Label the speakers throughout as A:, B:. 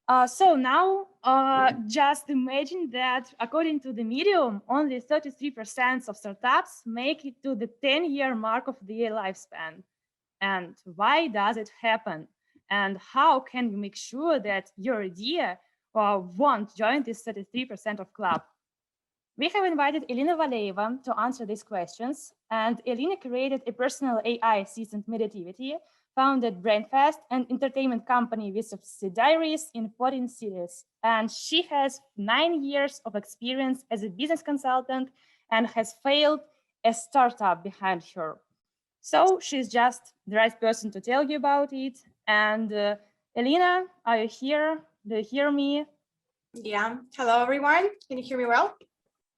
A: So now, just imagine that according to the Medium, only 33% of startups make it to the 10-year mark of their lifespan. And why does it happen? And how can you make sure that your idea won't join this 33% of club? We have invited Elina Valeeva to answer these questions, and Elina created a personal AI assistant, Meditivity, founded Brainfest, an entertainment company with subsidiaries in 14 cities. And she has 9 years of experience as a business consultant and has failed a startup behind her. So she's just the right person to tell you about it. And Elina, are you here? Do you hear me?
B: Yeah. Hello, everyone. Can you hear me well?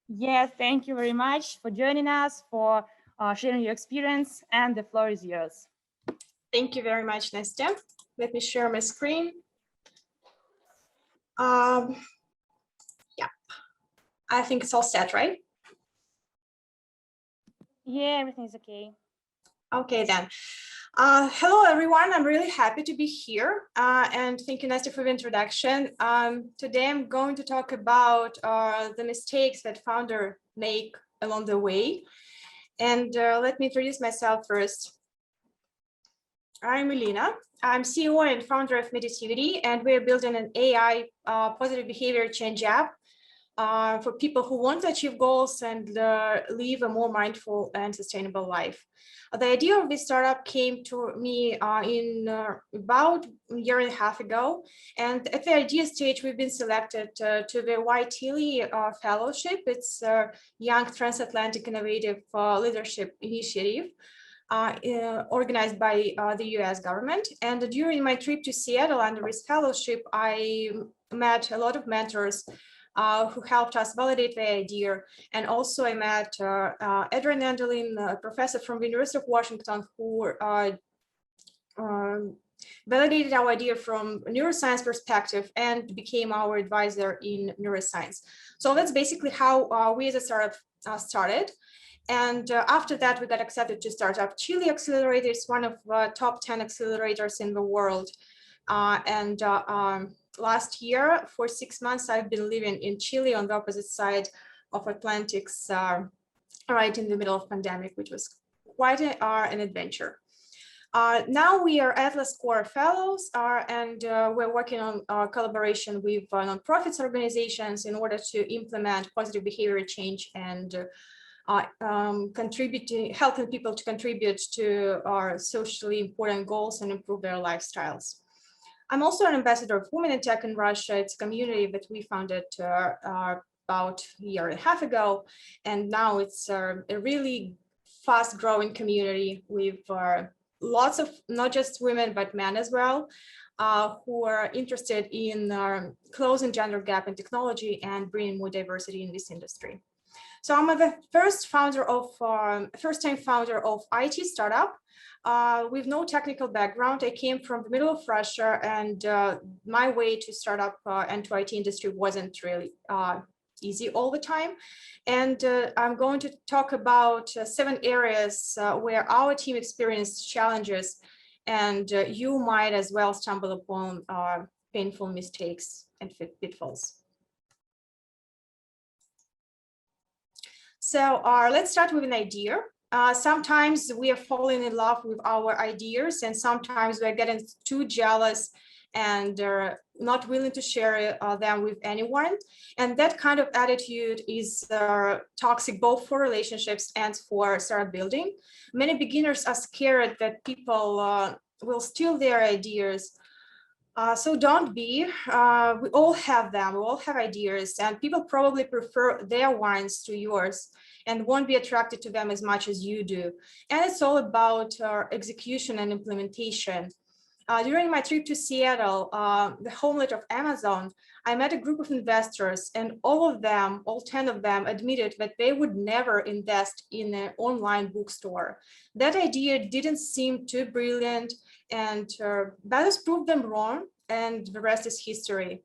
A: Yes, thank you very much for joining us, for sharing your experience, and the floor is yours.
B: Thank you very much, Nastya. Let me share my screen. Yeah, I think it's all set, right?
A: Yeah, everything is okay.
B: Okay, then. Hello, everyone. I'm really happy to be here. And thank you, Nastya, for the introduction. Today, I'm going to talk about the mistakes that founders make along the way. And let me introduce myself first. I'm Elina. I'm CEO and founder of Meditivity, and we're building an AI positive behavior change app for people who want to achieve goals and live a more mindful and sustainable life. The idea of this startup came to me in about a year and a half ago. And at the idea stage, we've been selected to the White Tilly Fellowship. It's a Young Transatlantic Innovative Leadership Initiative. Organized by the US government. And during my trip to Seattle under this fellowship, I met a lot of mentors who helped us validate the idea. And also I met Adrian Endelin, a professor from the University of Washington, who validated our idea from a neuroscience perspective and became our advisor in neuroscience. So that's basically how we as a startup started. And after that, we got accepted to Startup Chile Accelerator. It's one of the top 10 accelerators in the world. Last year, for 6 months, I've been living in Chile on the opposite side of Atlantics, right in the middle of pandemic, which was quite an adventure. Now we are Atlas Core Fellows, and we're working on collaboration with nonprofits organizations in order to implement positive behavior change and helping people to contribute to our socially important goals and improve their lifestyles. I'm also an ambassador of Women in Tech in Russia. It's a community that we founded about a year and a half ago. And now it's a really fast growing community with lots of not just women, but men as well, who are interested in closing gender gap in technology and bringing more diversity in this industry. So I'm the first-time founder of IT startup with no technical background. I came from the middle of Russia, and my way to start up and to IT industry wasn't really easy all the time. And I'm going to talk about 7 areas where our team experienced challenges, and you might as well stumble upon painful mistakes and pitfalls. So let's start with an idea. Sometimes we are falling in love with our ideas, and sometimes we're getting too jealous and not willing to share them with anyone. And that kind of attitude is toxic both for relationships and for startup building. Many beginners are scared that people will steal their ideas. So don't be. We all have them. We all have ideas, and people probably prefer their wines to yours and won't be attracted to them as much as you do. And it's all about execution and implementation. During my trip to Seattle, the homeland of Amazon, I met a group of investors, and all of them, all 10 of them, admitted that they would never invest in an online bookstore. That idea didn't seem too brilliant, and that has proved them wrong, and the rest is history.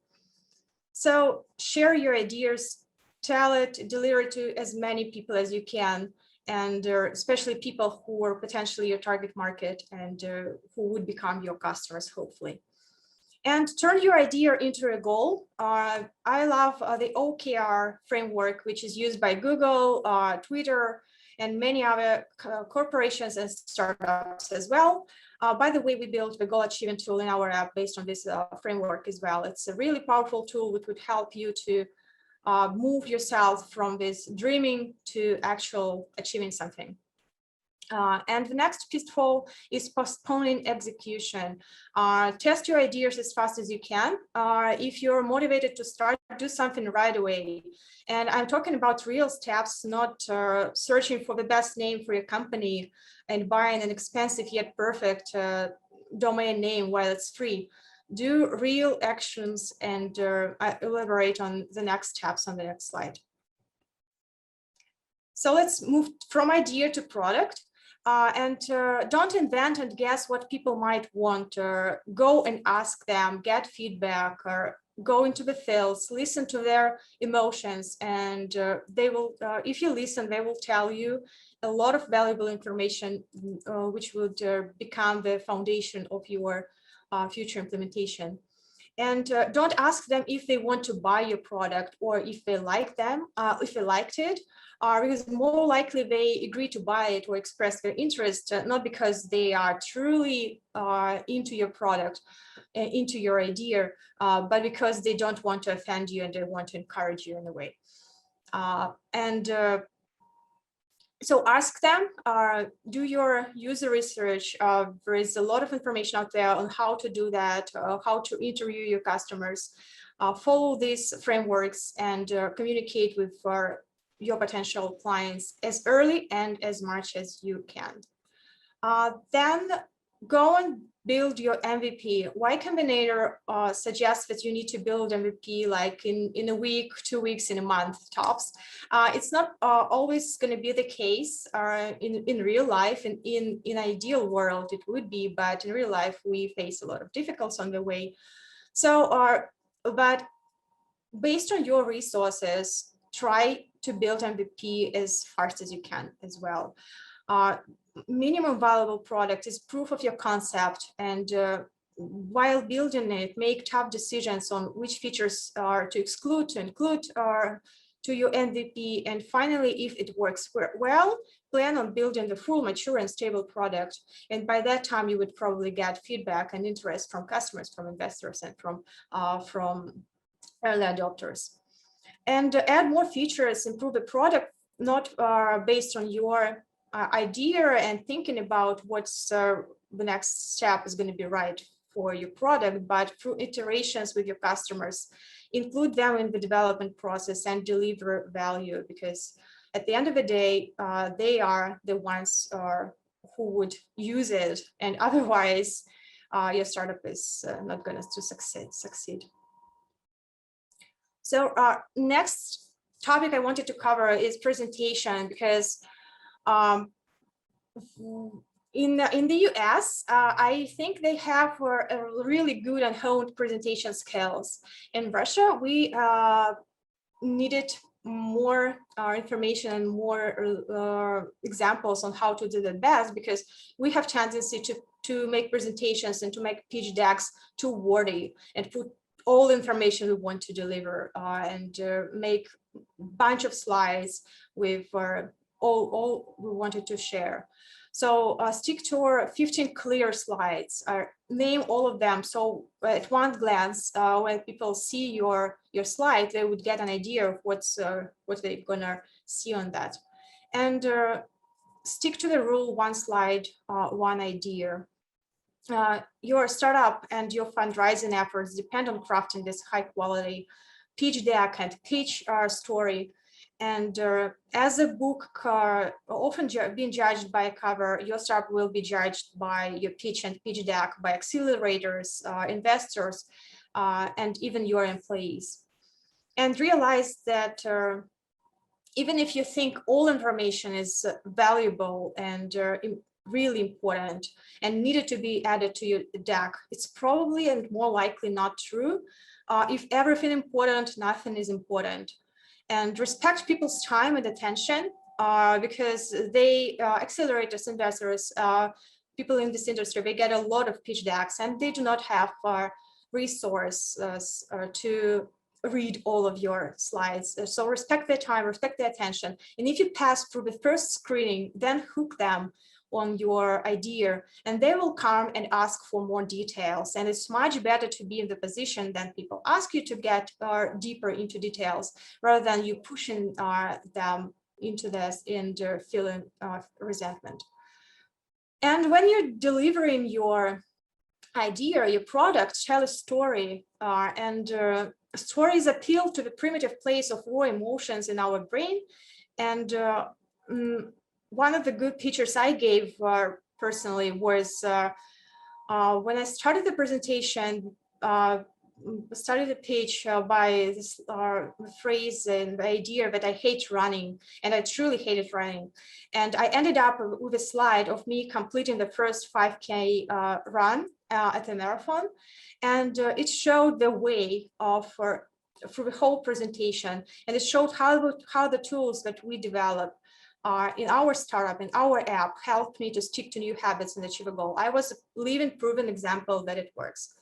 B: So share your ideas, tell it, deliver it to as many people as you can, and especially people who are potentially your target market and who would become your customers, hopefully. And turn your idea into a goal. I love the OKR framework, which is used by Google, Twitter, and many other corporations and startups as well. By the way, we built the goal achievement tool in our app based on this framework as well. It's a really powerful tool which would help you to move yourself from this dreaming to actual achieving something. And the next pitfall is postponing execution. Test your ideas as fast as you can. If you're motivated to start, do something right away. And I'm talking about real steps, not searching for the best name for your company and buying an expensive yet perfect domain name while it's free. Do real actions, and I elaborate on the next steps on the next slide. So let's move from idea to product. Don't invent and guess what people might want. Go and ask them, get feedback, or go into the fields, listen to their emotions, and they will, if you listen, they will tell you a lot of valuable information, which would become the foundation of your future implementation. And don't ask them if they want to buy your product or if they like them, if they liked it, because more likely they agree to buy it or express their interest, not because they are truly into your product, into your idea, but because they don't want to offend you and they want to encourage you in a way. So ask them, do your user research. There is a lot of information out there on how to do that, how to interview your customers, follow these frameworks, and communicate with your potential clients as early and as much as you can. Then go and build your MVP. Y Combinator suggests that you need to build MVP like in a week, 2 weeks, in a month tops. It's not always going to be the case in real life. And in ideal world, it would be, but in real life, we face a lot of difficulties on the way. So, but based on your resources, try to build MVP as fast as you can as well. Minimum viable product is proof of your concept, and while building it, make tough decisions on which features are to exclude, to include to your MVP. And finally, if it works well, plan on building the full, mature, and stable product. And by that time, you would probably get feedback and interest from customers, from investors, and from early adopters. And add more features, improve the product, not based on your idea and thinking about what's the next step is going to be right for your product, but through iterations with your customers, include them in the development process and deliver value, because at the end of the day, they are the ones who would use it, and otherwise your startup is not going to succeed. So next topic I wanted to cover is presentation, because in the US, I think they have a really good and honed presentation skills. In Russia, we needed more information and more examples on how to do the best, because we have tendency to make presentations and to make pitch decks too wordy and put all the information we want to deliver and make a bunch of slides with all we wanted to share. So stick to our 15 clear slides, name all of them. So at one glance, when people see your slide, they would get an idea of what they're gonna see on that. And stick to the rule, one slide, one idea. Your startup and your fundraising efforts depend on crafting this high quality pitch deck and pitch story. And as a book often being judged by a cover, your startup will be judged by your pitch and pitch deck, by accelerators, investors, and even your employees. And realize that even if you think all information is valuable and really important and needed to be added to your deck, it's probably and more likely not true. If everything important, nothing is important. And respect people's time and attention, because they, accelerators, investors, people in this industry, they get a lot of pitch decks and they do not have resource to read all of your slides. So respect their time, respect their attention. And if you pass through the first screening, then hook them on your idea, and they will come and ask for more details. And it's much better to be in the position that people ask you to get deeper into details, rather than you pushing them into this and feeling resentment. And when you're delivering your idea, your product, tell a story, and stories appeal to the primitive place of raw emotions in our brain. And one of the good pictures I gave personally was when I started the presentation, started the page by this phrase and the idea that I hate running, and I truly hated running. And I ended up with a slide of me completing the first 5K run at a marathon. And it showed the way of through the whole presentation. And it showed how the tools that we develop in our startup, in our app, helped me to stick to new habits and achieve a goal. I was a living, proven example that it works.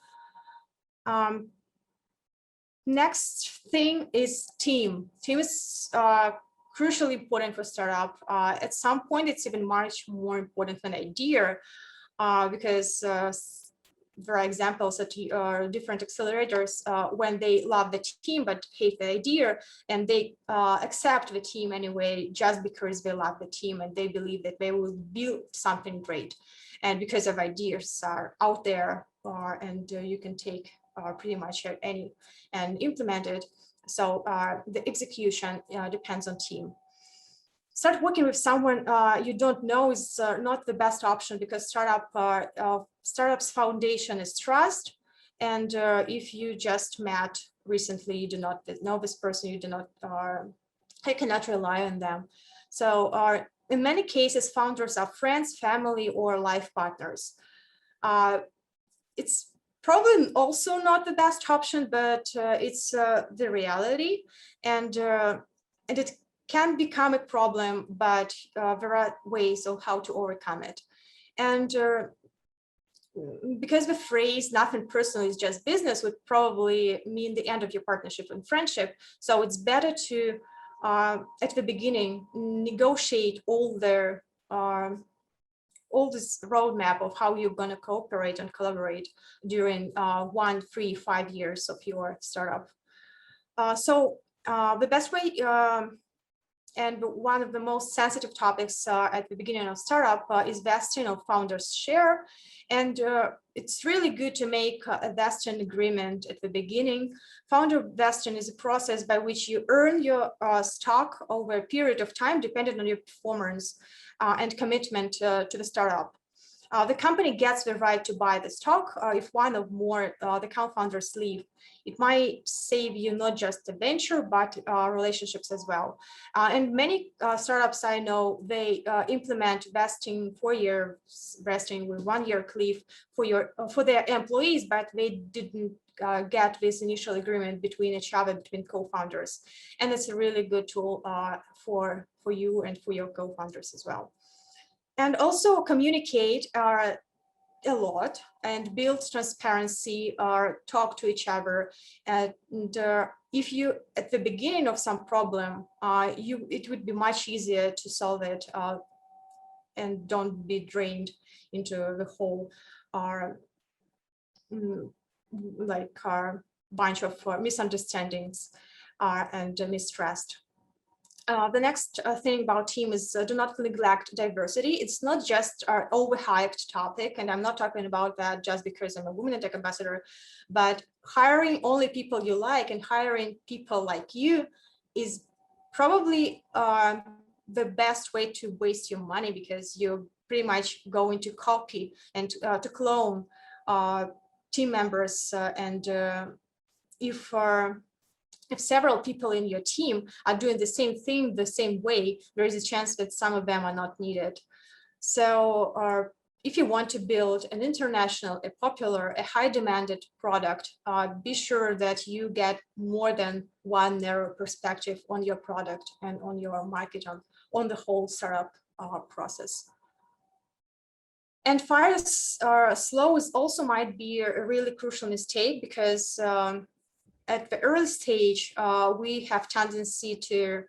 B: Next thing is team. Team is crucially important for startup. At some point, it's even much more important than idea, because there are examples that different accelerators when they love the team but hate the idea, and they accept the team anyway just because they love the team and they believe that they will build something great, and because of ideas are out there and you can take pretty much any and implement it. So the execution depends on team. Start working with someone you don't know is not the best option, because startup's foundation is trust. And if you just met recently, you do not know this person, you cannot rely on them. So in many cases, founders are friends, family, or life partners. It's probably also not the best option, but it's the reality, and it can become a problem, but there are ways of how to overcome it. And because the phrase "nothing personal is just business" would probably mean the end of your partnership and friendship, so it's better to at the beginning negotiate all this roadmap of how you're going to cooperate and collaborate during 1, 3, 5 years of your startup. So the best way, and one of the most sensitive topics at the beginning of startup is vesting of founders' share. And it's really good to make a vesting agreement at the beginning. Founder vesting is a process by which you earn your stock over a period of time, depending on your performance and commitment to the startup. The company gets the right to buy the stock if one or more the co-founders leave. It might save you not just the venture, but relationships as well. And many startups I know, they implement vesting 4-year vesting with 1-year cliff for their employees, but they didn't get this initial agreement between each other, between co-founders. And it's a really good tool for you and for your co-founders as well. And also communicate a lot and build transparency or talk to each other. And if you, at the beginning of some problem, it would be much easier to solve it and don't be drained into the whole bunch of misunderstandings and mistrust. The next thing about team is do not neglect diversity. It's not just our overhyped topic, and I'm not talking about that just because I'm a woman in tech ambassador, but hiring only people you like and hiring people like you is probably the best way to waste your money, because you're pretty much going to copy and to clone team members. And if several people in your team are doing the same thing the same way, there is a chance that some of them are not needed. So if you want to build an international, a popular, a high demanded product, be sure that you get more than one narrow perspective on your product and on your market, on the whole startup process. And fire slow is also might be a really crucial mistake, because at the early stage, we have tendency to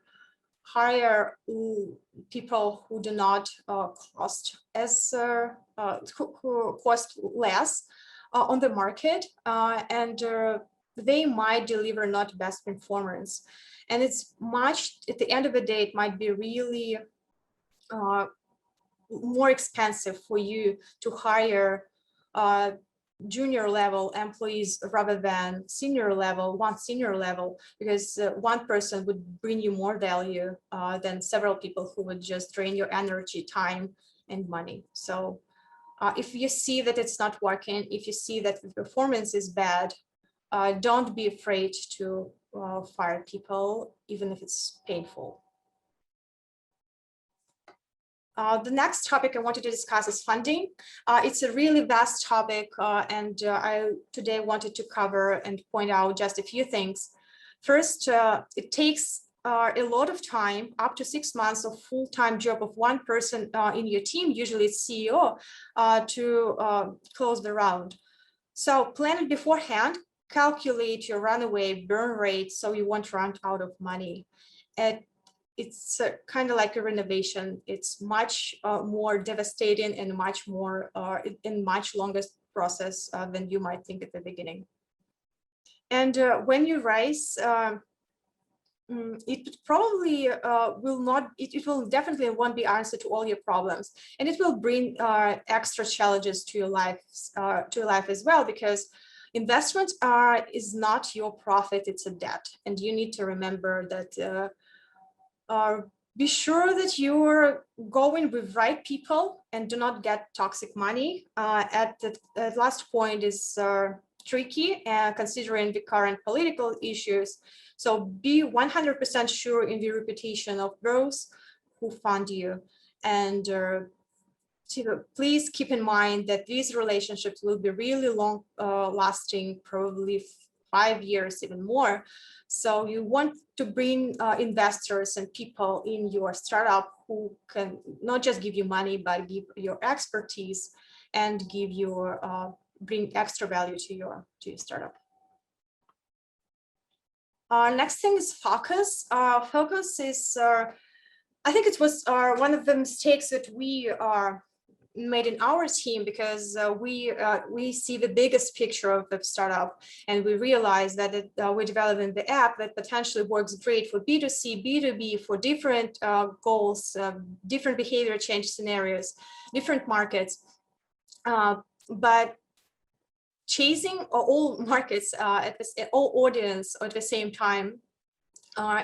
B: hire people who do not cost as who cost less on the market, and they might deliver not best performance. And it's much, at the end of the day, it might be really more expensive for you to hire junior level employees rather than senior level, because one person would bring you more value than several people who would just drain your energy, time, and money. So if you see that it's not working, if you see that the performance is bad, don't be afraid to fire people, even if it's painful. The next topic I wanted to discuss is funding. It's a really vast topic, and I today wanted to cover and point out just a few things. First, it takes a lot of time, up to 6 months of full-time job of one person in your team, usually it's CEO, to close the round. So plan it beforehand, calculate your runaway burn rate so you won't run out of money. It's kind of like a renovation. It's much more devastating and much more in much longer process than you might think at the beginning. And when you rise, it probably will not, it will definitely won't be answer to all your problems, and it will bring extra challenges to your life as well, because investment is not your profit, it's a debt. And you need to remember that be sure that you're going with right people and do not get toxic money. At the last point is tricky, considering the current political issues. So be 100% sure in the reputation of those who fund you. And please keep in mind that these relationships will be really long lasting, probably 5 years, even more. So you want to bring investors and people in your startup who can not just give you money, but give your expertise and give you bring extra value to your startup. Next thing is focus. Focus is, I think it was one of the mistakes that we made in our team, because we see the biggest picture of the startup, and we realize that we're developing the app that potentially works great for B2C, B2B, for different goals, different behavior change scenarios, different markets. But chasing all markets all audience at the same time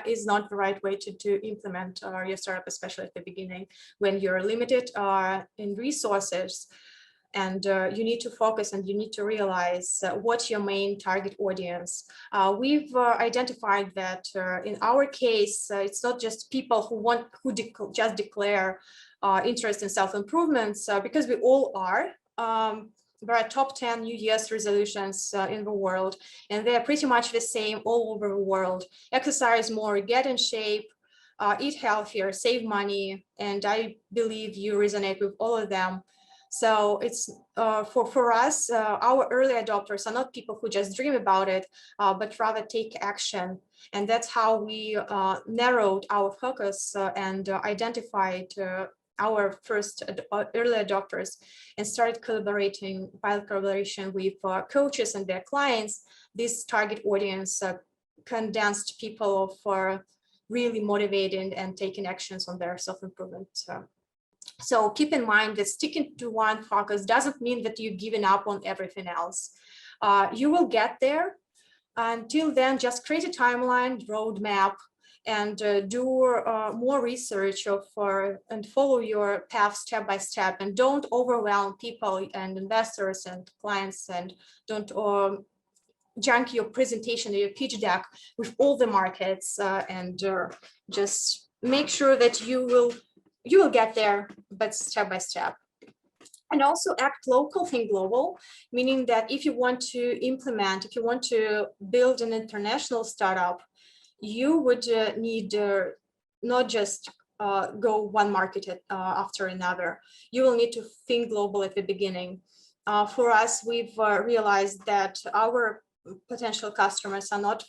B: is not the right way to implement your startup, especially at the beginning, when you're limited in resources, and you need to focus and you need to realize what's your main target audience. We've identified that in our case, it's not just people who just declare interest in self-improvements, because we all are. There are top 10 New Year's resolutions in the world, and they're pretty much the same all over the world. Exercise more, get in shape, eat healthier, save money, and I believe you resonate with all of them. So it's for us, our early adopters are not people who just dream about it, but rather take action. And that's how we narrowed our focus and identified our first early adopters, and started collaborating, pilot collaboration with coaches and their clients. This target audience condensed people for really motivating and taking actions on their self-improvement. So keep in mind that sticking to one focus doesn't mean that you've given up on everything else. You will get there. Until then, just create a timeline, roadmap, and do more research and follow your path step by step, and don't overwhelm people and investors and clients, and don't junk your presentation or your pitch deck with all the markets, and just make sure that you will get there, but step by step. And also act local, think global, meaning that if you want to build an international startup, you would need not just go one market after another. You will need to think global at the beginning. For us, we've realized that our potential customers are not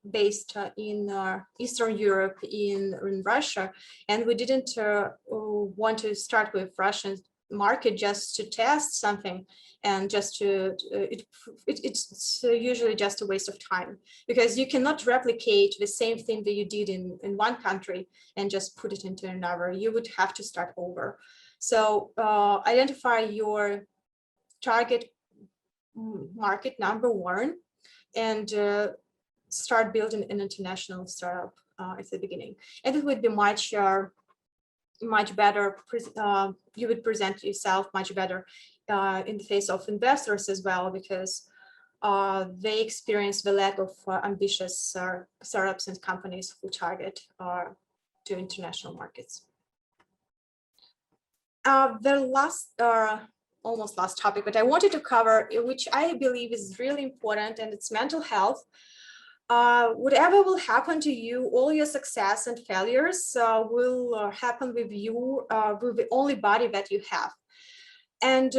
B: based in Eastern Europe, in Russia, and we didn't want to start with Russian market just to test something, and just to it's usually just a waste of time, because you cannot replicate the same thing that you did in one country and just put it into another. You would have to start over. So identify your target market, number one, and start building an international startup at the beginning. And it would be much better. You would present yourself much better in the face of investors as well, because they experience the lack of ambitious startups and companies who target to international markets. The last, almost last topic, but I wanted to cover, which I believe is really important, and it's mental health. Whatever will happen to you, all your success and failures will happen with you, with the only body that you have. And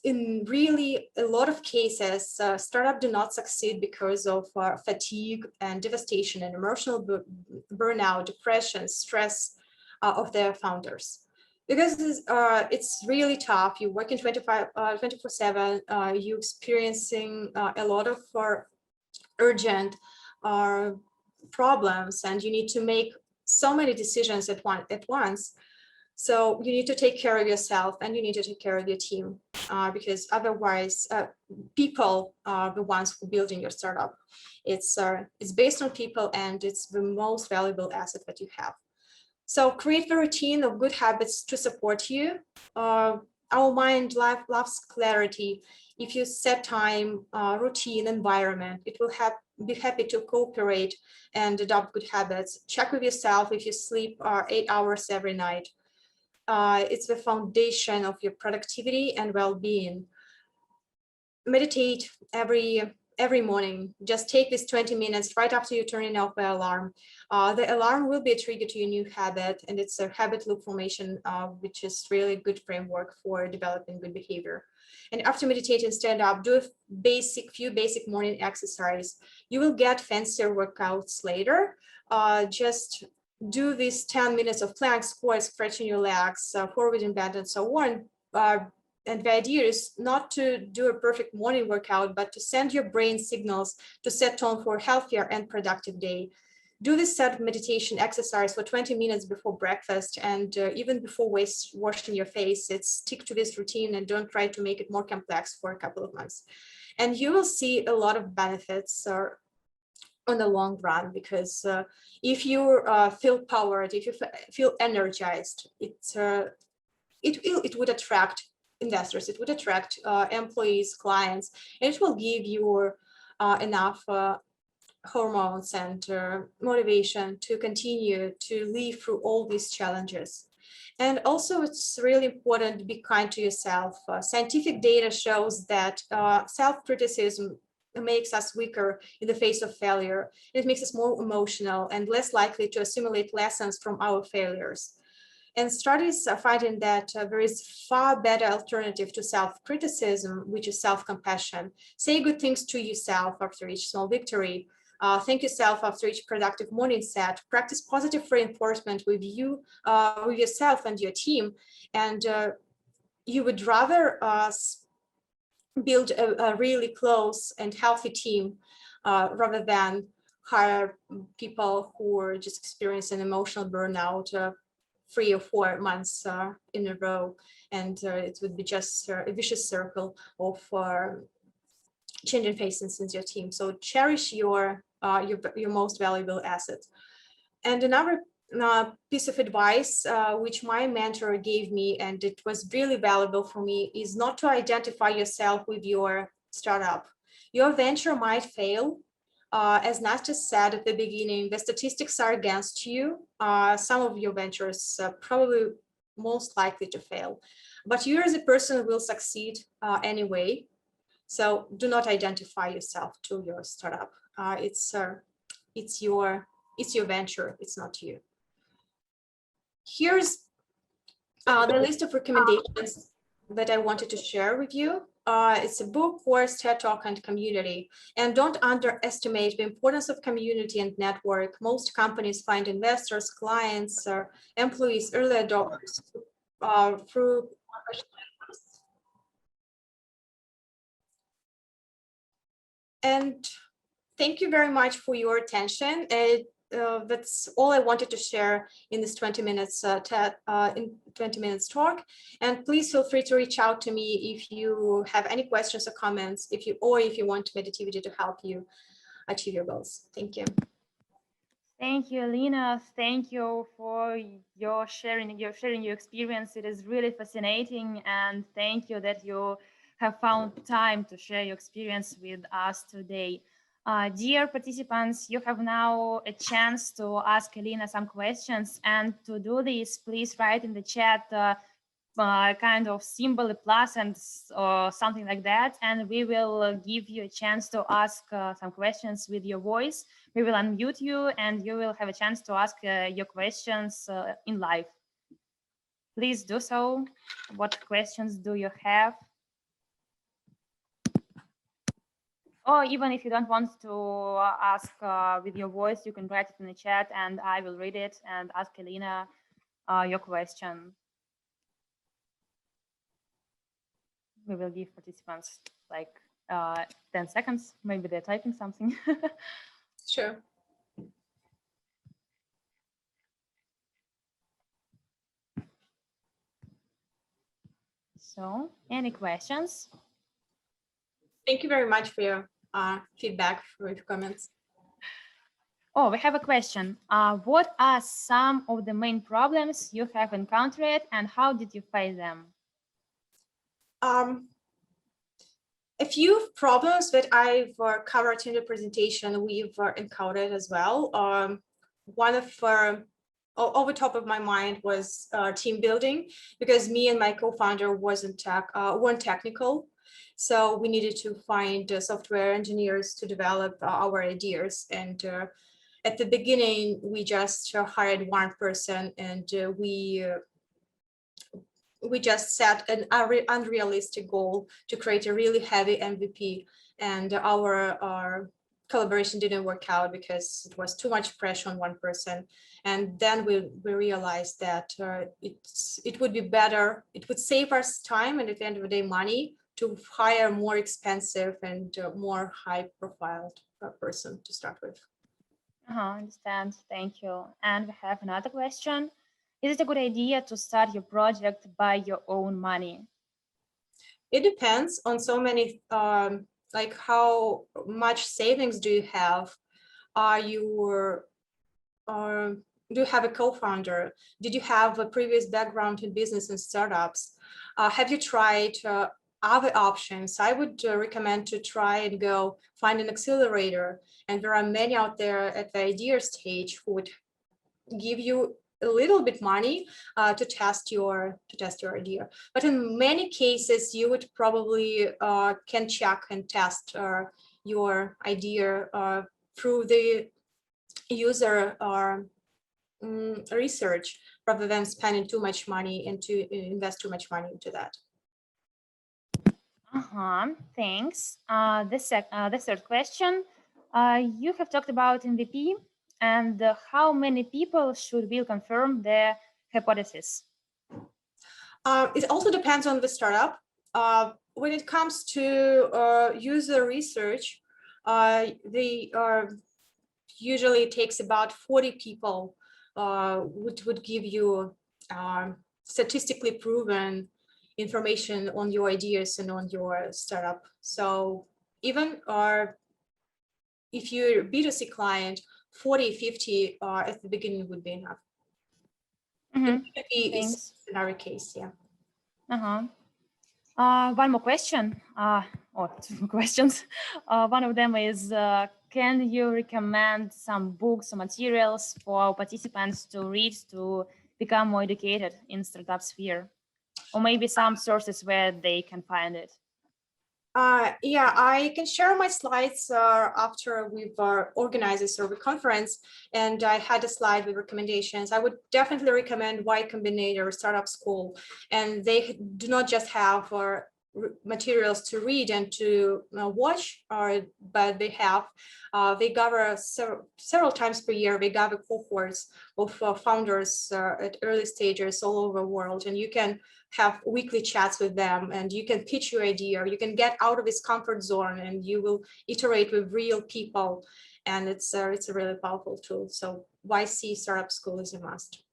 B: in really a lot of cases, startups do not succeed because of fatigue and devastation and emotional burnout, depression, stress of their founders. Because it's really tough. You're working 24/7, you're experiencing a lot of urgent problems, and you need to make so many decisions at once. So you need to take care of yourself, and you need to take care of your team, because otherwise people are the ones who build in your startup. It's based on people, and it's the most valuable asset that you have. So create the routine of good habits to support you. Our mind loves clarity. If you set time, routine, environment, it will be happy to cooperate and adopt good habits. Check with yourself if you sleep 8 hours every night. It's the foundation of your productivity and well-being. Meditate every morning. Just take this 20 minutes right after you turn off the alarm. The alarm will be a trigger to your new habit, and it's a habit loop formation, which is really a good framework for developing good behavior. And after meditating, stand up, do a few basic morning exercise. You will get fancier workouts later. Just do these 10 minutes of plank, squats, stretching your legs, forward and bend, and so on. And the idea is not to do a perfect morning workout, but to send your brain signals to set tone for a healthier and productive day. Do this set meditation exercise for 20 minutes before breakfast, and even before washing your face. Stick to this routine and don't try to make it more complex for a couple of months. And you will see a lot of benefits on the long run, because if you feel powered, if you feel energized, it would attract investors, it would attract employees, clients, and it will give you enough hormones and motivation to continue to live through all these challenges. And also, it's really important to be kind to yourself. Scientific data shows that self-criticism makes us weaker in the face of failure. It makes us more emotional and less likely to assimilate lessons from our failures. And studies are finding that there is far better alternative to self-criticism, which is self-compassion. Say good things to yourself after each small victory. Thank yourself after each productive morning set. Practice positive reinforcement with yourself and your team. And you would rather build a really close and healthy team rather than hire people who are just experiencing emotional burnout 3 or 4 months in a row, and it would be just a vicious circle of changing faces in your team. So cherish your most valuable asset. And another piece of advice which my mentor gave me, and it was really valuable for me, is not to identify yourself with your startup. Your venture might fail. As Nastya said at the beginning, the statistics are against you. Some of your ventures are probably most likely to fail, but you as a person will succeed anyway. So do not identify yourself to your startup. It's your venture. It's not you. Here's the list of recommendations that I wanted to share with you. It's a book, course, TED Talk, and community. And don't underestimate the importance of community and network. Most companies find investors, clients, or employees, early adopters through. And thank you very much for your attention. That's all I wanted to share in this 20 minutes in 20 minutes talk. And please feel free to reach out to me if you have any questions or comments, if you want Meditivity to help you achieve your goals. Thank you.
A: Thank you, Elina. Thank you for your sharing your experience. It is really fascinating, and thank you that you have found time to share your experience with us today. Dear participants, you have now a chance to ask Elina some questions, and to do this, please write in the chat kind of symbol, a plus and something like that, and we will give you a chance to ask some questions with your voice. We will unmute you and you will have a chance to ask your questions in live. Please do so. What questions do you have? Or even if you don't want to ask with your voice, you can write it in the chat and I will read it and ask Elina your question. We will give participants like 10 seconds. Maybe they're typing something.
B: Sure.
A: So, any questions?
B: Thank you very much for your feedback, for your comments.
A: Oh, we have a question. What are some of the main problems you have encountered and how did you face them?
B: A few problems that I've covered in the presentation, we've encountered as well. One of over top of my mind was team building, because me and my co-founder weren't technical. So we needed to find software engineers to develop our ideas. And at the beginning, we just hired one person, and we just set an unrealistic goal to create a really heavy MVP, and our collaboration didn't work out because it was too much pressure on one person. And then we realized that it would be better, it would save us time and at the end of the day money to hire more expensive and more high profile person to start with.
A: Understand. Thank you. And we have another question. Is it a good idea to start your project by your own money?
B: It depends on so many, like how much savings do you have? Do you have a co-founder? Did you have a previous background in business and startups? Have you tried other options? I would recommend to try and go find an accelerator. And there are many out there at the idea stage who would give you a little bit money to test your idea. But in many cases, you would probably can check and test your idea through the user research, rather than spending too much money and to invest too much money into that.
A: Thanks. The third question. You have talked about MVP, and how many people will confirm their hypothesis?
B: It also depends on the startup. When it comes to user research, they usually takes about 40 people, which would give you statistically proven information on your ideas and on your startup. So even if you're a B2C client, 40, 50 at the beginning would be enough. It's in our case, yeah.
A: One more question, or two questions. One of them is, can you recommend some books or materials for participants to read to become more educated in startup sphere? Or maybe some sources where they can find it?
B: Yeah, I can share my slides after we've organized a survey conference, and I had a slide with recommendations. I would definitely recommend Y Combinator Startup School, and they do not just have materials to read and to watch, but they gather several times per year. They gather cohorts of founders at early stages all over the world, and you can have weekly chats with them, and you can pitch your idea. You can get out of this comfort zone, and you will iterate with real people, and it's a really powerful tool. So YC Startup School is a must.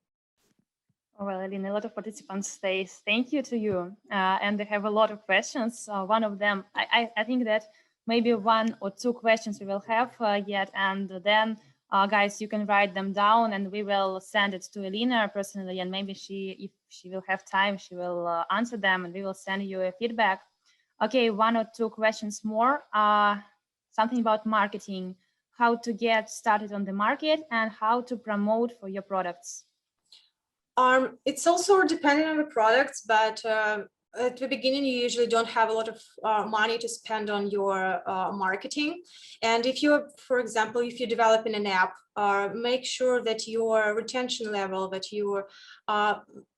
A: Well, Elina, a lot of participants say thank you to you, and they have a lot of questions. One of them, I think that maybe 1 or 2 questions we will have yet, and then guys, you can write them down, and we will send it to Elina personally, and maybe if she will have time, she will answer them, and we will send you a feedback. Okay, 1 or 2 questions more. Something about marketing, how to get started on the market, and how to promote for your products.
B: It's also dependent on the products, but at the beginning, you usually don't have a lot of money to spend on your marketing. And if you're, for example, if you're developing an app, make sure that your retention level, that your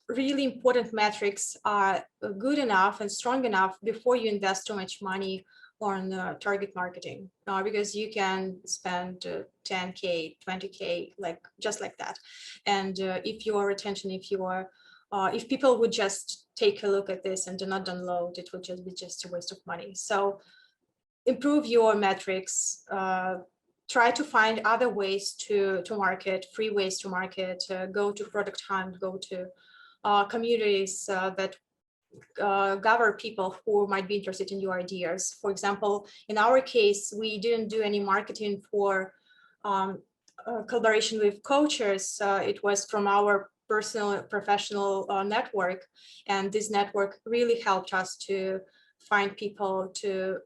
B: really important metrics are good enough and strong enough before you invest too much money on target marketing, because you can spend 10K, 20K, just like that. And if your retention, if people would just take a look at this and do not download, it would just be a waste of money. So improve your metrics, try to find other ways to market, free ways to market, go to Product Hunt, go to communities that gather people who might be interested in your ideas. For example, in our case, we didn't do any marketing for collaboration with coaches. It was from our personal professional network, and this network really helped us to find people to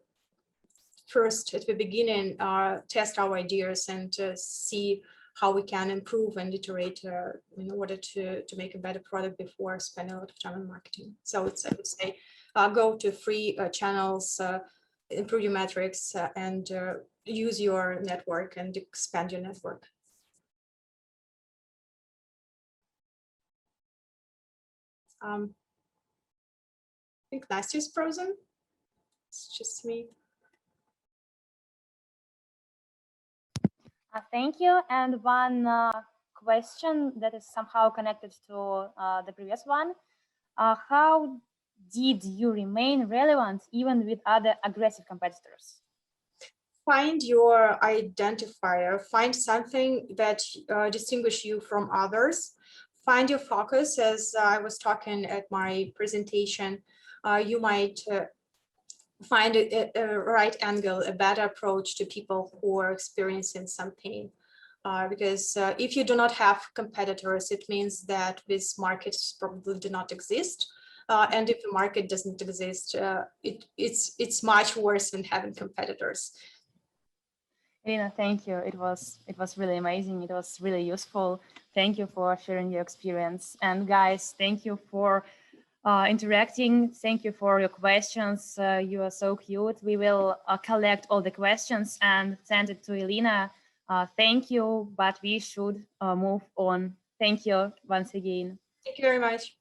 B: first at the beginning test our ideas and to see how we can improve and iterate in order to make a better product before spending a lot of time on marketing. So it's, I would say, go to free channels, improve your metrics, and use your network and expand your network. I think Nasty's frozen. It's just me.
A: Thank you. And one question that is somehow connected to the previous one. How did you remain relevant even with other aggressive competitors?
B: Find your identifier, find something that distinguishes you from others. Find your focus. As I was talking at my presentation, you might find a right angle, a better approach to people who are experiencing some pain. Because if you do not have competitors, it means that these markets probably do not exist. And if the market doesn't exist, it's much worse than having competitors.
A: Elina, thank you. It was really amazing. It was really useful. Thank you for sharing your experience. And guys, thank you for interacting. Thank you for your questions. You are so cute. We will collect all the questions and send it to Elina. Thank you, but we should move on. Thank you once again.
B: Thank you very much.